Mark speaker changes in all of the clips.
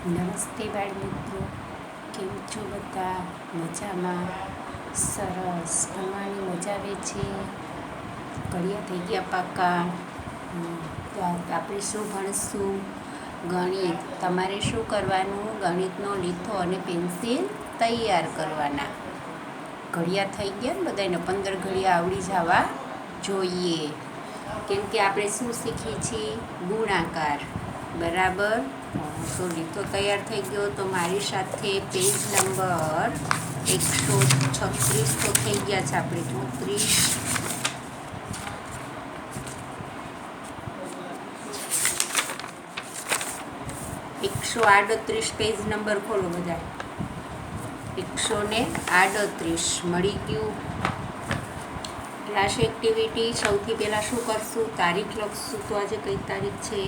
Speaker 1: નમસ્તે બાળ મિત્રો, કેમ છો બધા? મજામાં? સરસ, ભણવાની મજા આવે છે. ઘડિયા થઈ ગયા પાકા. તો આપણે શું ભણીશું? ગણિત. તમારે શું કરવાનું? ગણિતનો લીથો અને પેન્સિલ તૈયાર કરવાના. ઘડિયા થઈ ગયા ને બધાને 15 ઘડિયા આવડી જવા જોઈએ. કેમ કે આપણે શું શીખીએ છીએ? ગુણાકાર. બરાબર. તો લીથો તૈયાર થઈ ગયો. તો મારી સાથે પેજ નંબર 136 તો થઈ ગયા છે. આપણે 138 પેજ નંબર ખોલો બધા. 138 મળી ગયું. Class activity. સૌથી પહેલાં શું કરશું? તારીખ લખશું. તો આજે કઈ તારીખ છે?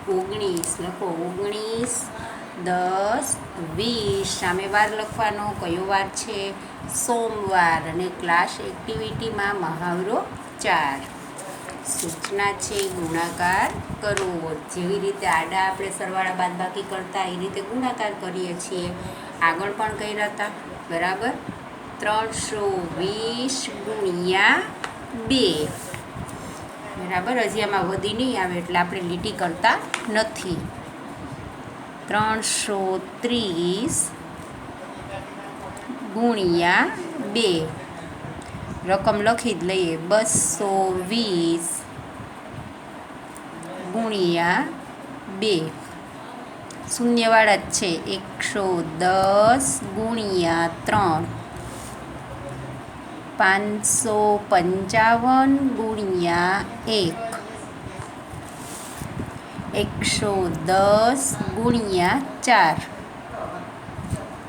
Speaker 1: 19. લખો 19, 10, 20. સામે વાર લખવાનો. કયો વાર છે? સોમવાર. અને ક્લાસ એક્ટિવિટીમાં મહાવરો 4. સૂચના છે ગુણાકાર કરવો. જેવી રીતે આડા આપણે સરવાળા બાદબાકી કરતા એ રીતે ગુણાકાર કરીએ છીએ. આગળ પણ કર્યા હતા. બરાબર. 320 ગુણ્યા 2. બરાબર. હજી આમાં વધી નહીં આવે એટલે આપણે લીટી કરતા નથી. 330 ગુણ્યા 2. રકમ લખી જ લઈએ. 220 ગુણ્યા 2. શૂન્યવાળા જ છે. 110 ગુણ્યા 3. 555 ગુણ્યા 1. 110 ગુણ્યા 4.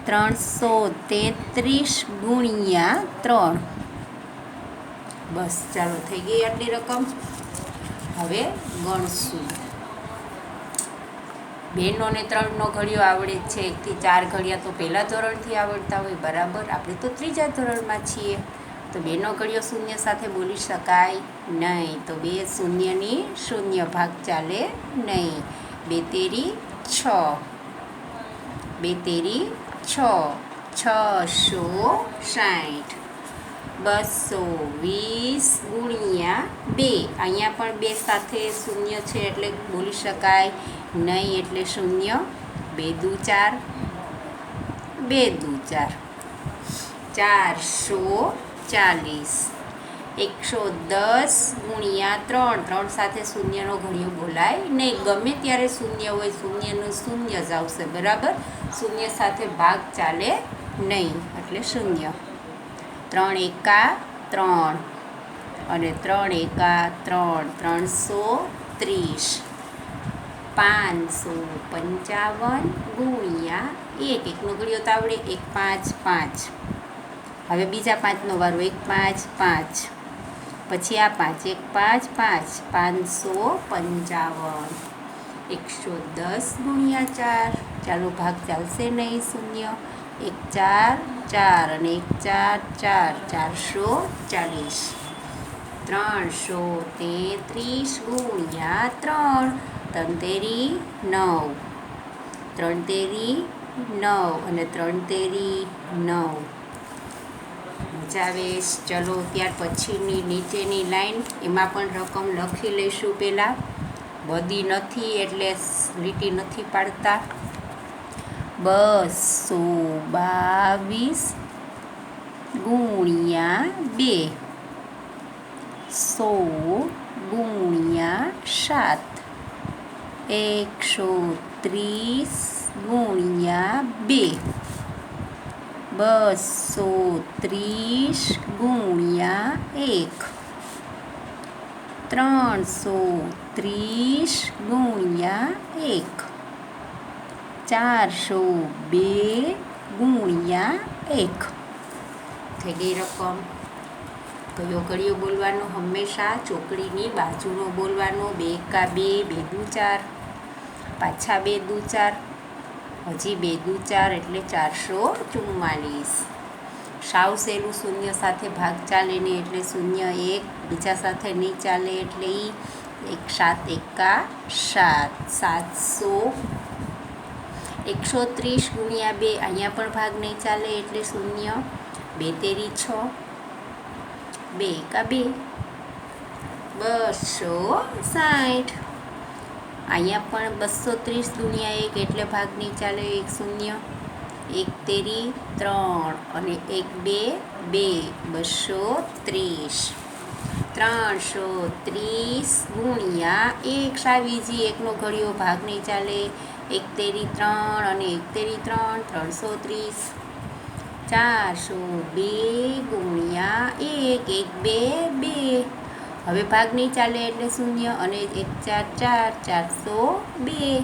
Speaker 1: 333 ગુણ્યા 3. બસ ચાલો, થઈ ગઈ આટલી રકમ. હવે ગણશું. બહેનોને 3નો ઘડિયો આવડે છે. 1 થી 4 ઘડિયા તો પહેલા ધોરણથી આવડતા હોય. બરાબર. આપણે તો 3જા ધોરણમાં છીએ. તો 2નો ઘડિયો શૂન્ય સાથે બોલી શકાય નહીં. તો 2 શૂન્યની શૂન્ય ભાગ ચાલે નહીં. 2 તેરી 6. 2 તેરી 6. 660. 220 ગુણ્યા 2. અહીંયા પણ 2 સાથે શૂન્ય છે એટલે બોલી શકાય નહીં. એટલે શૂન્ય. 2 દુ 4. 2 દુ 4. 440. 110 ગુણ્યા 3. 3 સાથે શૂન્યનો ઘડિયો બોલાય નહીં. ગમે ત્યારે શૂન્ય હોય, શૂન્યનું શૂન્ય જ આવશે. બરાબર. શૂન્ય સાથે ભાગ ચાલે નહીં એટલે શૂન્ય. 3 એકા 3 અને 3 એકા 3. 330. 555 ગુણ્યા 1. એકનો ઘડિયો તો આવડે. 1 5 5. હવે બીજા 5નો વારો. 1 5 5. પછી આ 5. 1 5 5. 555. 110 ગુણ્યા 4. ચાલો, ભાગ ચાલશે નહીં. શૂન્ય. 1 4 4 અને 1 4 4. 440. 333 ગુણ્યા 3. 3 તેરી 9. 3 તેરી 9 અને 3 તેરી 9. મજા આવે. ચલો, ત્યાર પછીની નીચેની લાઈન એમાં પણ રકમ લખી લઈશું. પહેલાં બધી નથી એટલે લીટી નથી પાડતા. 222 ગુણ્યા 2. 100 ગુણ્યા 7. 130 ગુણ્યા 2. 230 ગુણ્યા 1. 330 ગુણ્યા 1. 402 ગુણ્યા 1. થઈ ગઈ રકમ. કયો ઘડિયો બોલવાનો? હંમેશા ચોકડીની બાજુનો બોલવાનો. 2 એકા 2. 2 દુ 4. પાછા 2 દુ 4. હજી 2 દુ 4 એટલે 444. સાવ સહેલું. શૂન્ય સાથે ભાગ ચાલે નહીં એટલે શૂન્ય 1. બીજા સાથે નહીં ચાલે એટલે 1 7 એકા 7. 700 130 ગુણ્યા 2, અહીંયા પણ ભાગ નહીં ચાલે એટલે શૂન્ય. 2 તેરી 6, 2 એકા 2, 260. અહીંયા પણ 230 ગુણ્યા 1 એટલે ભાગ નહીં ચાલે, 1 શૂન્ય. 1 તેરી 3 અને 1 2 230. 330 ગુણ્યા 1 સાવીજી, એકનો ઘડિયો ભાગ નહીં ચાલે. 1 તેરી 3 અને 1 તેરી 3 330. 402 ગુણ્યા 1 1 2 2, હવે ભાગ નહીં ચાલે એટલે શૂન્ય અને 1 4 4 402.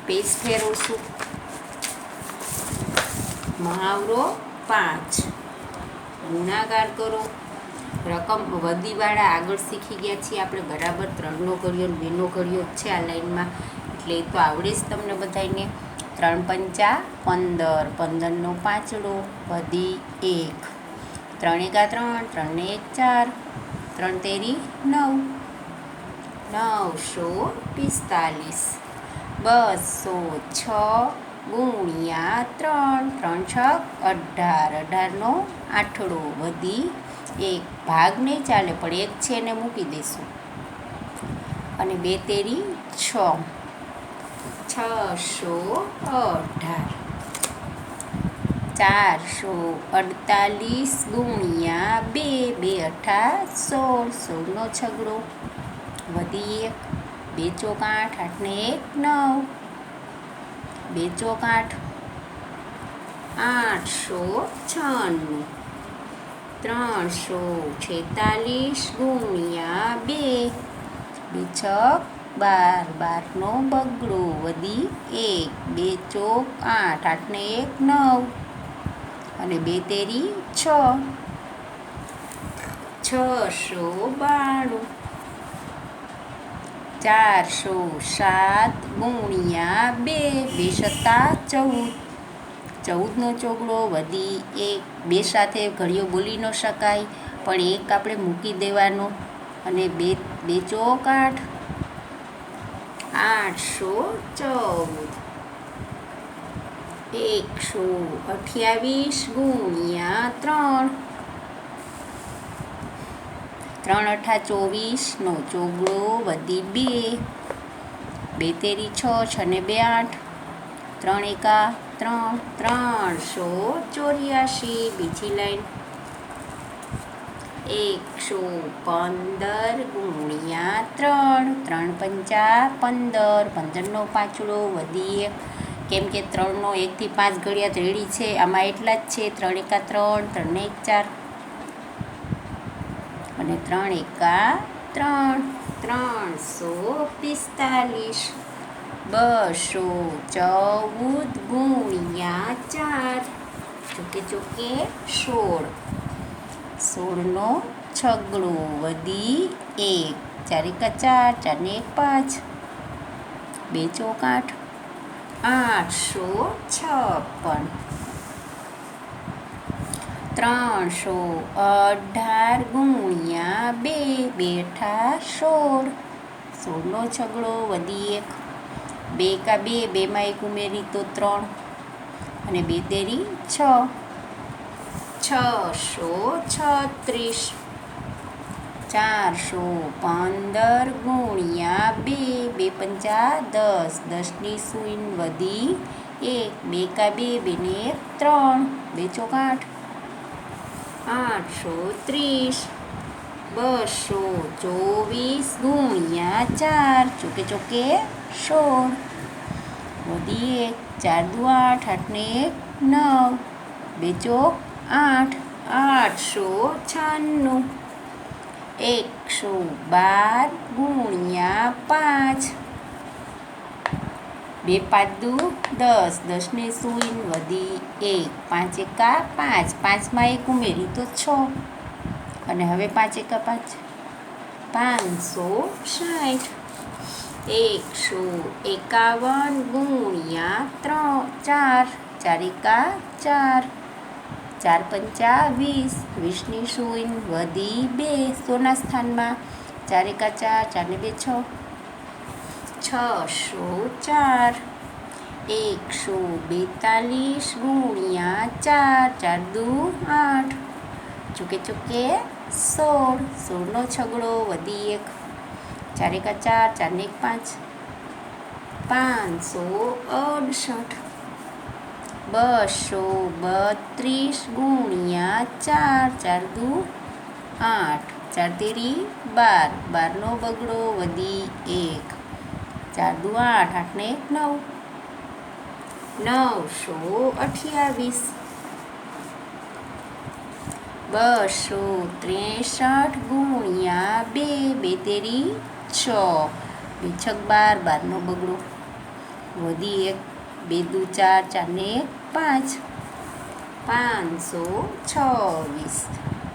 Speaker 1: પેજ ફેરવશું. મહાવરો 5, ગુણાકાર કરો. રકમ વધીવાળા આગળ શીખી ગયા છીએ આપણે બરાબર. 3નો ઘડિયો 2નો ઘડિયો છે આ લાઈનમાં, એટલે એ તો આવડે જ તમને બધાને. 3 પંચા 15, 15નો પાંચડો વધી 1. 3 એકા 3, 3 ને 1 4, 3 તેરી 9, 945. 206 ગુણ્યા 3, 3 છક 18, 18નો આઠડો વધી 1. ભાગ નહીં ચાલે પણ 1 છે એને મૂકી દઈશું. અને 2 તેરી 6, 618. 448 ગુણ્યા 2, 2 8 16, 16નો છગડો વધી 1. 2 ચોક 8, 8 ને 1 9, 2 ચોક 8, 896. 346 ગુણ્યા 2, 2 છક 12, 12નો બગડો વધી 1. 2 ચોક 8, 8 ને 1 9 અને 2 તેરી 6, 692. 407 ગુણ્યા 2, 2 સત્તા 14, 14નો ચોગડો વધી 1. 2 સાથે ઘડિયો બોલી ન શકાય પણ 1 આપણે મૂકી દેવાનો. અને 2 ચોક 8, 814. 128 ગુણ્યા 3, 3 અઠા 24નો ચોગડો વધી 2. 2 તેરી 6, 6 ને 2 8, 3 એકા 3, 384. બીજી લાઈન. 115 ગુણ્યા 3, 3 પંચા 15, 15નો પાંચડો વધી 1. કેમ કે 3નો 1 થી 5 ઘડિયા રેડી છે, આમાં એટલા જ છે. 3 એકા 3, 3 ને 1 4 અને 3 એકા 3, 345. 214 ગુણ્યા 4, ચોકે ચોકે 16, 16નો છગડો વધી 1. 4 એકા 4, 4 ને 1 5, 2 ચોક 8, 856. 318 ગુણ્યા 2, 2 8 16, 16નો છગડો વધી 1. 2 એકા 2, 2માં 1 ઉમેરી તો 3 અને 2 તેરી 6, 636. 415 ગુણ્યા 2, 2 પંચા 10, 10ની શૂન્ય વધી 1. 2 એકા 2, 2 ને 1 3, 2 ચોક 8, 830. 224 ગુણ્યા 4, ચોકે ચોકે 16 વધી 1. 4 દુ 8, 8 ને 1 9, 2 ચોક 8, 896. 112 ગુણ્યા 5, 2 5 દુ 10, 10ની શૂન્ય વધી 1. 5 એકા 5, 5માં 1 ઉમેરી તો 6 અને હવે 5 એકા 5, 560. 151 ગુણ્યા 4, 4 એકા 4, 4 પંચા 20, 20ની શૂન્ય વધી 2. સોના સ્થાનમાં 4 એકા 4, 4 ને 2 6, 604. 142 ગુણ્યા 4, 4 દુ 8, ચૂકે ચૂકે 16, 16નો છગડો વધી 1, 4 એકા 4, 4 ને 1 5, 568. 232 ગુણ્યા 4, 4 દુ 8, 4 તેરી 12, 12નો બગડો વધી 1, 4 દુ 8, 8 ને 1 9, 928. 263 ગુણ્યા 2, 2 તેરી 6, 2 છક 12, 12નો બગડો વધી 1, 2 દુ 4, 4 ને 1 5, 526.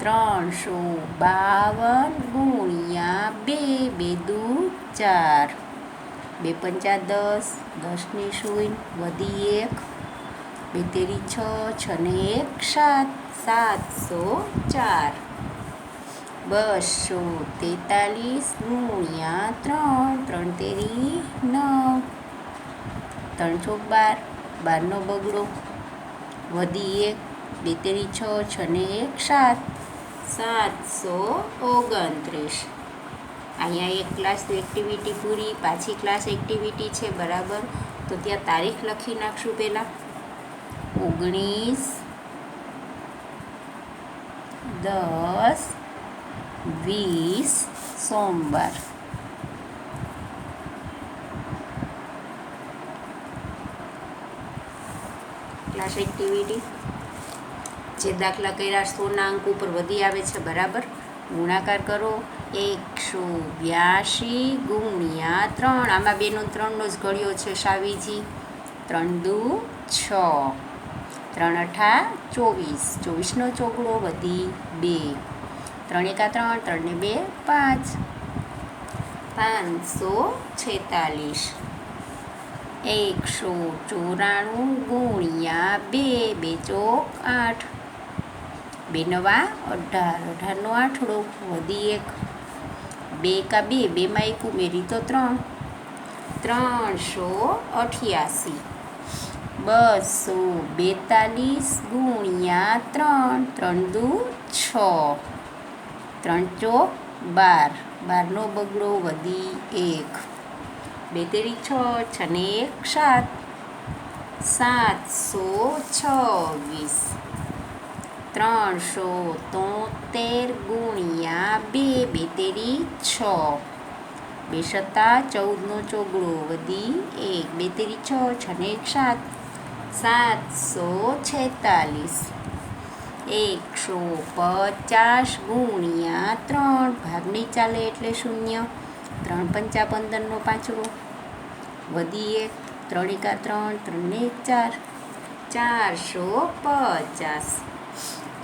Speaker 1: 352 ગુણ્યા 2, 2 દુ 4, 2 પંચા 10, 10 ને 0 વધી 1, 2 તેરી 6, 6 ને 1 7, 704. 243 ગુણ્યા 3, 3 તેરી 9, 3 ચોક 12, 12નો બગડો વધી 1, 2 તેરી 6, 6 ને 1 7, 729. અહીંયા એક ક્લાસ એક્ટિવિટી પૂરી, પાછી ક્લાસ એક્ટિવિટી છે બરાબર. તો ત્યાં તારીખ લખી નાખશું પહેલાં 19/10/20 સોમવાર. ક્લાસ એક્ટિવિટી જે દાખલા કર્યા 100ના અંક ઉપર વધી આવે છે બરાબર. ગુણાકાર કરો 182 ગુણ્યા 3, આમાં 2 નો 3નો જ ઘડ્યો છે સાવીજી. 3 દુ 6, 3 અઠા 24, 24નો ચોગડો વધી 2, 3 એકા 3, 3 ને 2 5, 546. 194 ગુણ્યા 2, 2 ચોક 8, 2 નવા 18, 18નો આઠડો વધી 1, 2 એકા 2, 2માં 1 ઉમેરી તો 3, 388. 242 ગુણ્યા 3, 3 દુ 6, 3 ચોક 12, 12નો બગડો વધી 1, 2 તેરી 6, 6 ને 1 7, 726. 373 ગુણ્યા 2, 2 તેરી 6, 2 સત્તા 14નો ચોગડો વધી 1, 2 તેરી 6, 6 ને 1 746. 150 ગુણ્યા 3, ભાગ નહીં ચાલે એટલે 0, 3 પંચા 15નો પાંચડો વધી 1, 3 એકા 3, 3 ને 1 450.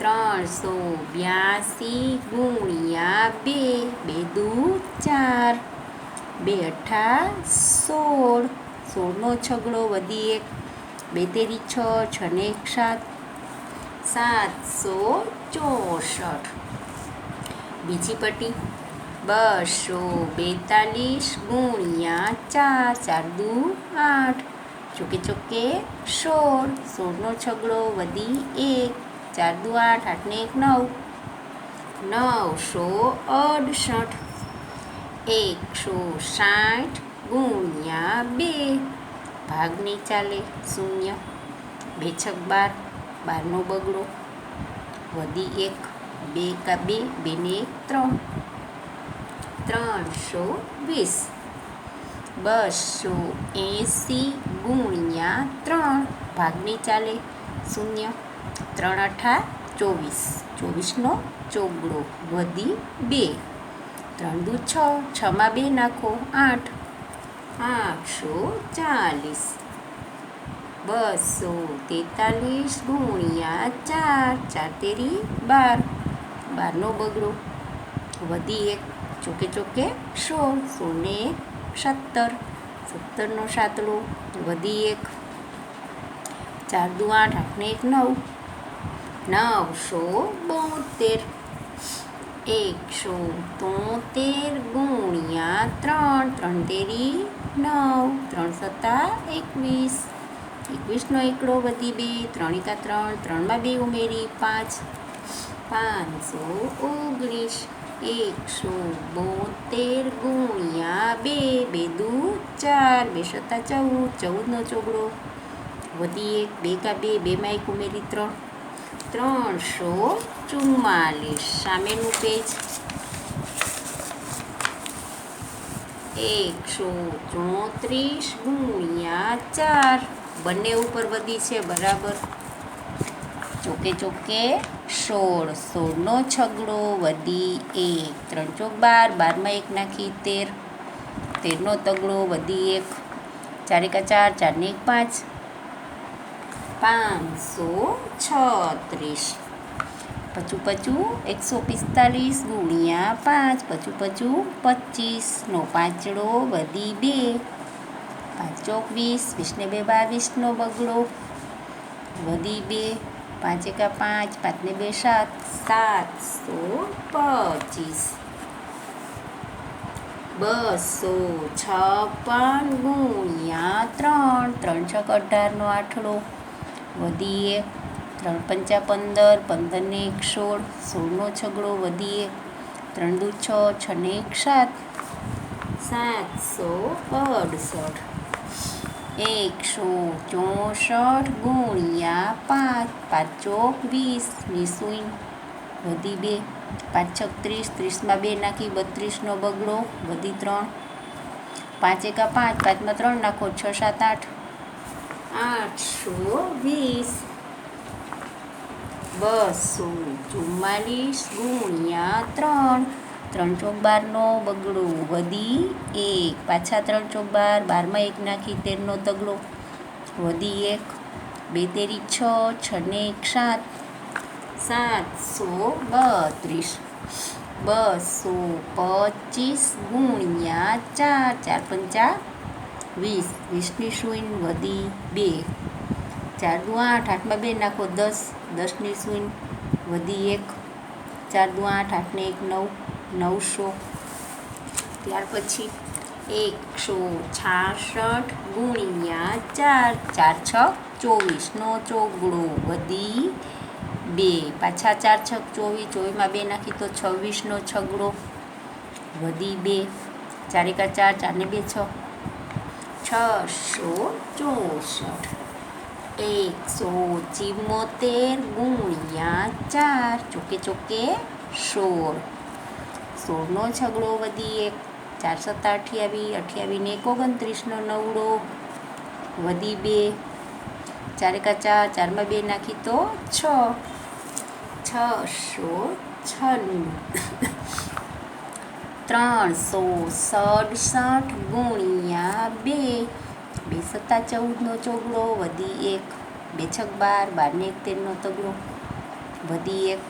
Speaker 1: 382 ગુણ્યા 2, 2 દુ 4, 2 અઠા 16, 16નો છગડો વધી 1, 2 તેરી 6, 6 ને 1 764. બીજી પટ્ટી 242 ગુણ્યા 4, 4 દુ 8, ચોકે ચોકે 16, 16નો છગડો વધી 1, 4 દુ 8, 8 ને 1 968. 160 ગુણ્યા 2, ભાગ નહીં ચાલે 0, 2 છક 12, 12નો બગડો વધી 1, 2 એકા 2, 2 ને 1 320. 280 ગુણ્યા 3, ભાગ નહીં ચાલે 0, 3 અઠા 24, 24નો ચોગડો વધી 2, 3 દુ 6, 6માં 2 નાખો 8, 840. 243 ગુણ્યા 4, 4 તેરી 12, 12નો બગડો વધી 1, ચોકે ચોકે 16, 16 ને 17, 17નો સાતડો વધી 1, 4 દુ 8, 8 ને 1 972. 173 ગુણ્યા 3, 3 તેરી 9, 3 સત્તા 21, એકવીસનો એકડો વધી 2, 3 એકા 3, 3માં 2 ઉમેરી 5, 519. 172 ગુણ્યા 2, 2 દુ 4, 2 સત્તા 14, 14નો ચોગડો વધી 1, 2 કા 2, 2માં 1 ઉમેરી 3, 344. સામેનું પેજ 134 ગુણ્યા 4, બંને ઉપર વધી છે બરાબર. ચોકે ચોકે 16, 16નો છગડો વધી 1, 3 ચોક 12, 12માં 1 નાખી 13, 13નો તગડો વધી 1, 4 એકા 4, 4 ને 1 5, 536. પચું 145 ગુણ્યા 5, પચું 25નો પાંચડો વધી 2, 5 ચોક 20, 20 ને 2 22નો બગડો વધી 2, 5 એકા 5, 5 ને 2 7, 725. 256 ગુણ્યા 3, 3 છક 18નો આઠડો વધી 1, 3 પંચા 15, 15 ને 1 16, 16નો છગડો વધી 1, 3 દુ 6, 6 ને 1 7, 768. 164 ગુણ્યા 5, 5 ચોક 20, 20 વધી 2, 5 છક 30, 30માં 2 નાખી 32નો બગડો વધી 3, 5 એકા 5, 5માં 3 નાખો 6 7 8, 820. 244 ગુણ્યા 3, 3 ચોક 12નો બગડો વધી 1, પાછા 3 ચોક 12, 12માં 1 નાખી 13નો તગડો વધી 1, 2 તેરી 6, 6 ને 1 7, 732. 225 ગુણ્યા 4, 4 પંચા 20, 20ની શૂન્ય વધી 2, 4 દુ 8, 8માં 2 નાખો 10, 10ની શૂન્ય વધી 1, 4 દુ 8, 8 ને 1 9, 900. ત્યાર પછી 166 ગુણ્યા 4, 4 છક 24નો ચોગડો વધી 2, પાછા 4 છક 24, 24માં 2 નાખી તો 26નો છગડો વધી 2, 4 એકા 4, 4 ને 2 6, 664. 174 ગુણ્યા 4, ચોકે ચોકે 16, 16નો છગડો વધી 1, 4 સત્તા 28, 28 ને 29નો નવડો વધી 2, 4 એકા 4, 4માં 2 નાખી તો 6, 696. 367 ગુણ્યા 2, 2 સત્તા 14નો ચોગડો વધી 1, 2 છક 12, 12 ને 1 13નો તગડો વધી 1,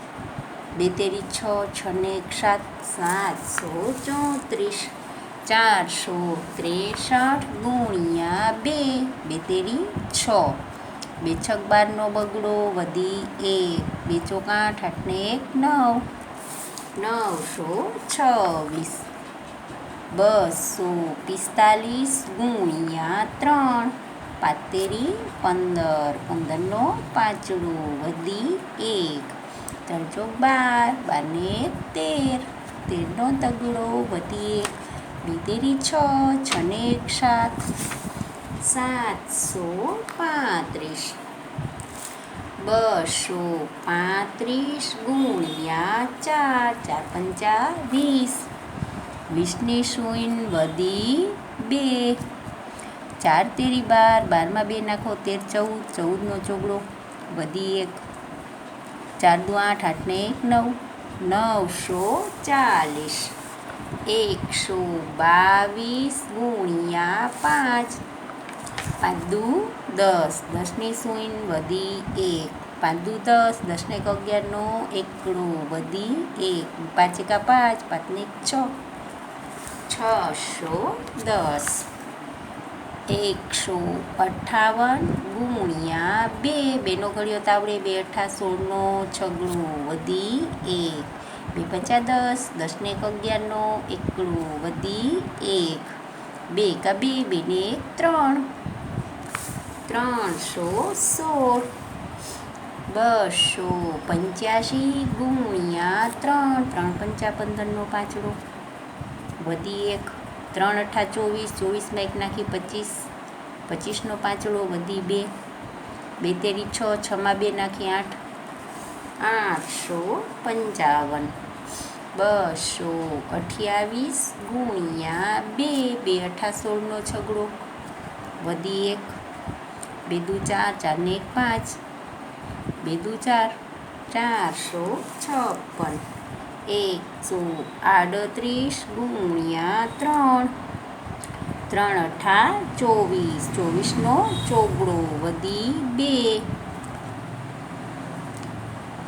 Speaker 1: 2 તેરી 6, 6 ને 1 7, 734. 463 ગુણ્યા 2, 2 તેરી 6, 2 છક 12નો બગડો વધી 1, 2 ચોક 8, 8 ને 1 9, 926. 245 ગુણ્યા 3, 5 તેરી 15, 15નો પાંચડો વધી 1, 3 ચોક 12, 12 ને 13, 13નો તગડો વધી 1, 2 તેરી 6, 6 ને 1 7, 735. 235 ગુણ્યા 4, 4 પંચા 20, 20ની શૂન્ય વધી 2, 4 તેરી 12, 12માં 2 નાખો 13 14, 14નો ચોગડો વધી 1, 4 દુ 8, 8 ને 1 9, 940. 122 ગુણ્યા 5, 5 દુ 10, 10ની શૂન્ય વધી 1, 5 દુ 10, 10 ને 11નો એકડો વધી 1, 5 એકા 5, 5 ને 6, 610. 158 ગુણ્યા 2, 2નો ઘડિયો તાવડે 2 અઠ્ઠા 16નો છગડો વધી 1, 2 પંચા 10, 10 ને 11નો એકડો વધી 1, 2 એકા 2, 2 ને 1 3, 316. 285 ગુણ્યા 3, 3 પંચા 15નો પાંચડો, વધી 1, 3 અઠા 24, 24માં 1 નાખી 25, 25નો પાંચડો, વધી 2, 2 તેરી 6, 6માં 2 નાખી 8, 855. 228 ગુણ્યા 2, 2 અઠા 16નો છગડો, વધી 1, 2 દુ 4, 4 ને 1 5, 2 દુ 4, 456. 138 ગુણ્યા 3, 3 અઠા 24, 24નો ચોગડો, વધી 2,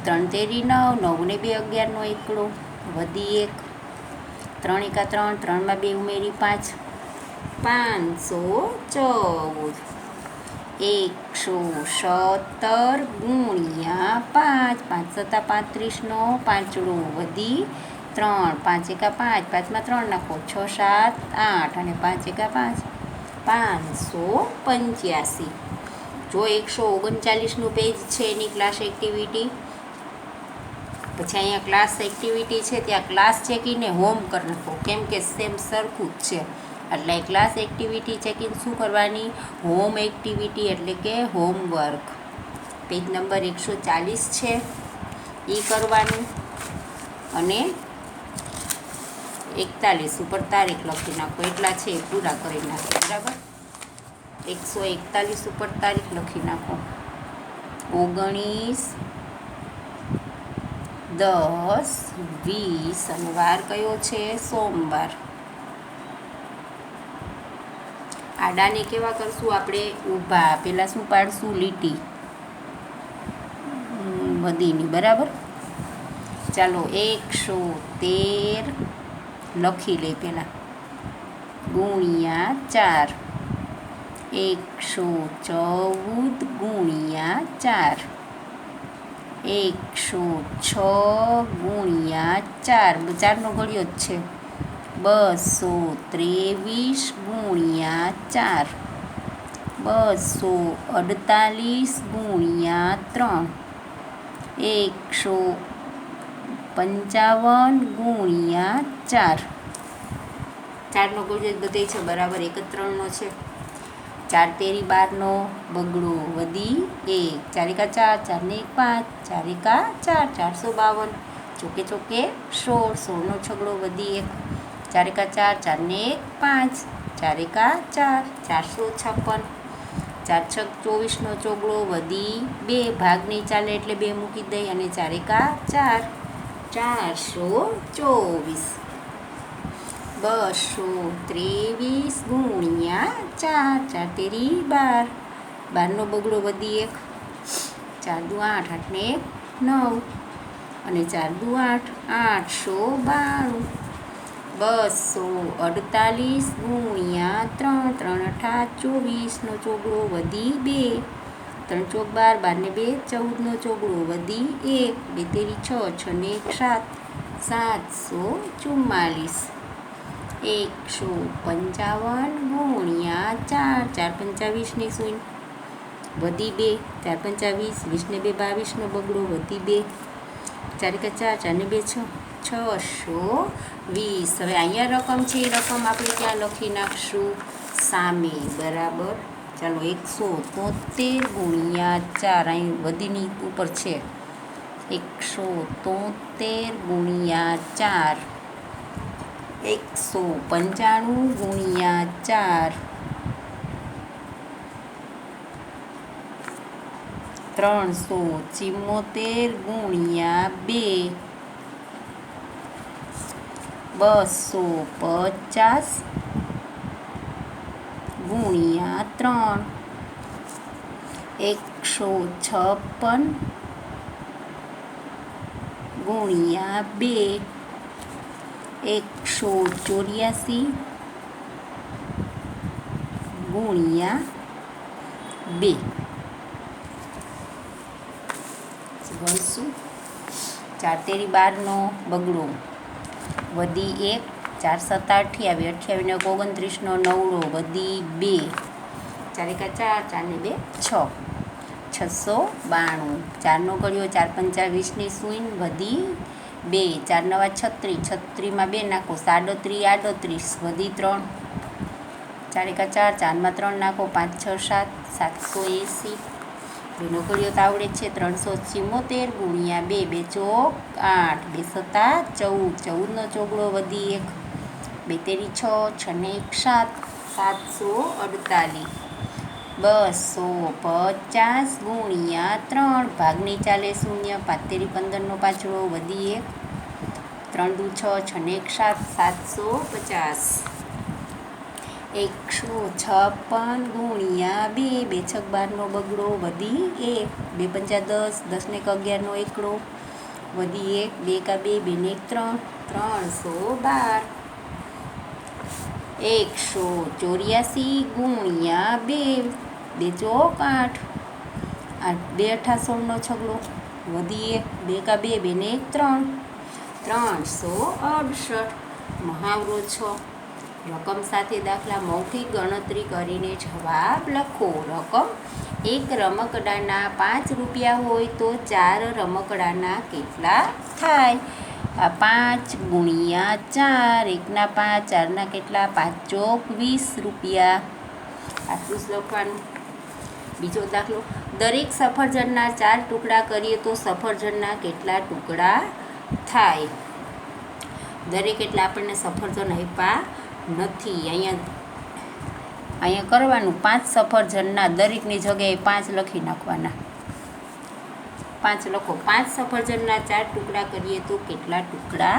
Speaker 1: 3 તેરી 9, 9 ને 2 11નો એકડો, વધી 1, 3 એકા 3, 3માં 2 ઉમેરી 5, 514. 117 ગુણ્યા 5, 5 સત્તા 35નો પાંચડો, વધી 3, 5 એકા 5, 5માં 3 નાખો, 6 7 8 અને 5 એકા 5, 585. જો 139નું પેજ છે એની ક્લાસ એક્ટિવિટી, પછી અહીંયા ક્લાસ એક્ટિવિટી છે ત્યાં ક્લાસ ચેકીને હોમ કરી નાખો, કેમ કે સેમ સરખું જ છે. એટલે ક્લાસ એક્ટિવિટી ચેકિંગ શું કરવાની? હોમ એક્ટિવિટી એટલે કે હોમવર્ક. પેજ નંબર 140 છે એ કરવાનું, અને 41 ઉપર તારીખ લખી નાખો, એટલા છે એ પૂરા કરી નાખો. બરાબર, 141 ઉપર તારીખ લખી નાખો, 19, 10, 20 અને વાર કયો છે? સોમવાર. આડાને કેવા કરશું આપણે? ઊભા. પહેલાં શું પાડશું? લીટી બધીની. બરાબર, ચાલો 113 લખી લે પહેલાં, ગુણ્યા 4, 114 ગુણ્યા 4, 106 ગુણ્યા 4, 4નો ઘડિયો જ છે, 223 ગુણ્યા 4, 248 ગુણ્યા 3, 155 ગુણ્યા 4. 4નો ઘડિયો બધે છે. બરાબર, એક જ 3નો છે. 4 તેરી 12નો બગડો, વધી 1, 4 એકા 4, 4 ને 1 5, 4 એકા 4, 452, ચોકે ચોકે 16, 16નો છગડો, વધી 1, 4 એકા 4, 4 ને 1 5, 4 એકા 4, 456, 4 છ 24નો ચોગડો, વધી 2, ભાગ નહીં ચાલે એટલે 2 મૂકી દઈ, અને 4 એકા 4, 424. 223 ગુણ્યા 4, 4 તેરી 12, 12નો બગડો, વધી 1, 4 દુ 8, 8 ને 9, અને 4 દુ 8, 892. 248 ગુણ્યા 3, 3 અઠા 24નો ચોગડો, વધી 2, 3 ચોક 12, 12 ને 2 14નો ચોગડો, વધી 1, 2 તેરી 6, 6 ને 1 7, 744. 155 ગુણ્યા 4, 4 પંચા 20ની શૂન્ય, વધી 2, 4 પંચા 20, 20 ને 2 22નો બગડો, વધી 2, 4 એકા 4, 4 ને 2 6, 620. હવે અહીંયા રકમ છે એ રકમ આપણે ક્યાં લખી નાખશું? સામે. બરાબર, ચાલો 173 ગુણ્યા 4, અહીં વધીની ઉપર છે, 173 ગુણ્યા 4, 195 ગુણ્યા 4, 374 ગુણ્યા 2, 250 ગુણ્યા 3, 156 ગુણ્યા 2, 184 ગુણ્યા 2. ગણશું. 4 તેરી 12નો બગડો, વધી 1, 4 7 28, 28 ને 29નો નવડો, વધી 2, 4 એકા 4, 4 ને 2 6, 692. 4નો ઘડિયો 4 પંચા 20 ની શૂન્ય વધી 2, 4 નવા 36, 36માં 2 નાખો 37 38 વધી 3, 4 એકા 4, 4માં 3 નાખો 5 6 7, 780. 2નો ઘડિયો તો આવડે છે 374 ગુણ્યા 2, 2 ચોક 8, 2 સત્તા 14, 14નો ચોગડો વધી 1, 2 તેરી 6, 6 ને 1 7, 748. 250 ગુણ્યા 3, ભાગની ચાલે 0, 5 તેરી 15નો પાછળો વધી 1, 3 દુ 6, 6 ને 1 7, 750. 156 ગુણ્યા 2, 2 છક 12નો બગડો વધી 1, 2 પંચા 10, 10 ને 11નો એકડો વધી 1, 2 એકા 2, 2 ને 1 3, 312. 184 ગુણ્યા 2, 2 ચોક 8, 2 અઠા 16નો છગડો વધી 1, 2 એકા 2, 2 ને 1 3, 368. મહાવરો 6. રકમ સાથે દાખલા મૌખિક ગણતરી કરીને જવાબ લખો. રકમ એક રમકડાના 5 રૂપિયા હોય તો 4 રમકડાના કેટલા થાય? 5 ગુણ્યા 4, 1ના 5, 4ના કેટલા? 5 ચોક 20 રૂપિયા. આટલું જ લખવાનું. બીજો દાખલો, દરેક સફરજનના 4 ટુકડા કરીએ તો સફરજનના કેટલા ટુકડા થાય? દરેક એટલે આપણને સફરજન આપ્યા નથી. અહીંયા કરવાનું 5 સફરજનના, દરેકની જગ્યાએ 5 લખી નાખવાના. 5 લખો. 5 સફરજનના 4 ટુકડા કરીએ તો કેટલા ટુકડા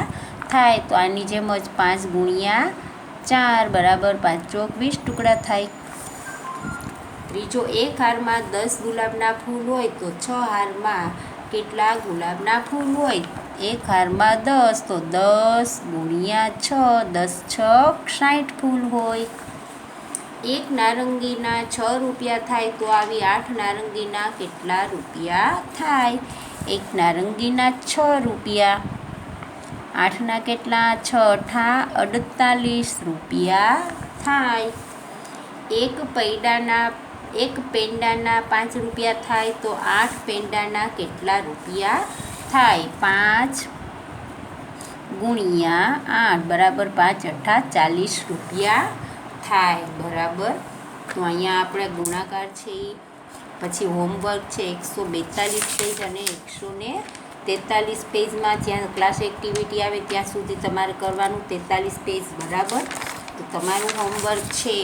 Speaker 1: થાય? તો આની જેમ જ 5 ગુણ્યા 4 બરાબર 5 ચોક 20 ટુકડા થાય. ત્રીજો, એક હારમાં 10 ગુલાબના ફૂલ હોય તો 6 હારમાં કેટલા ગુલાબના ફૂલ હોય? એક હારમાં 10 તો 10 ગુણ્યા 6, 10 છક 60 ફૂલ હોય. એક નારંગીના 6 રૂપિયા થાય તો આવી 8 નારંગીના કેટલા રૂપિયા થાય? એક નારંગીના 6 રૂપિયા. 8ના કેટલા? 6 અઠા 48 રૂપિયા થાય. એક પેંડાના 5 રૂપિયા થાય તો 8 પેંડાના કેટલા રૂપિયા થાય? 5 ગુણ્યા 8 બરાબર 5 અઠા 40 રૂપિયા થાય. બરાબર. તો અહીંયા આપણે ગુણાકાર છે. પછી હોમવર્ક છે 142 પેજ અને 143 પેજમાં જ્યાં ક્લાસ એક્ટિવિટી આવે ત્યાં સુધી તમારે કરવાનું 43 પેજ. બરાબર. તો તમારું હોમવર્ક છે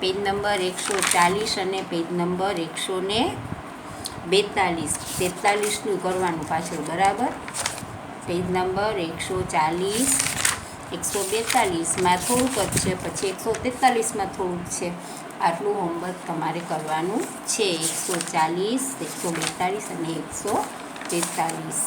Speaker 1: પેજ નંબર 140 અને પેજ નંબર 142, 43નું કરવાનું પાછળ. બરાબર. પેજ નંબર 140, 142માં થોડુંક જ છે, પછી 143માં થોડુંક છે. આટલું હોમવર્ક તમારે કરવાનું છે. 140, 142 અને 143.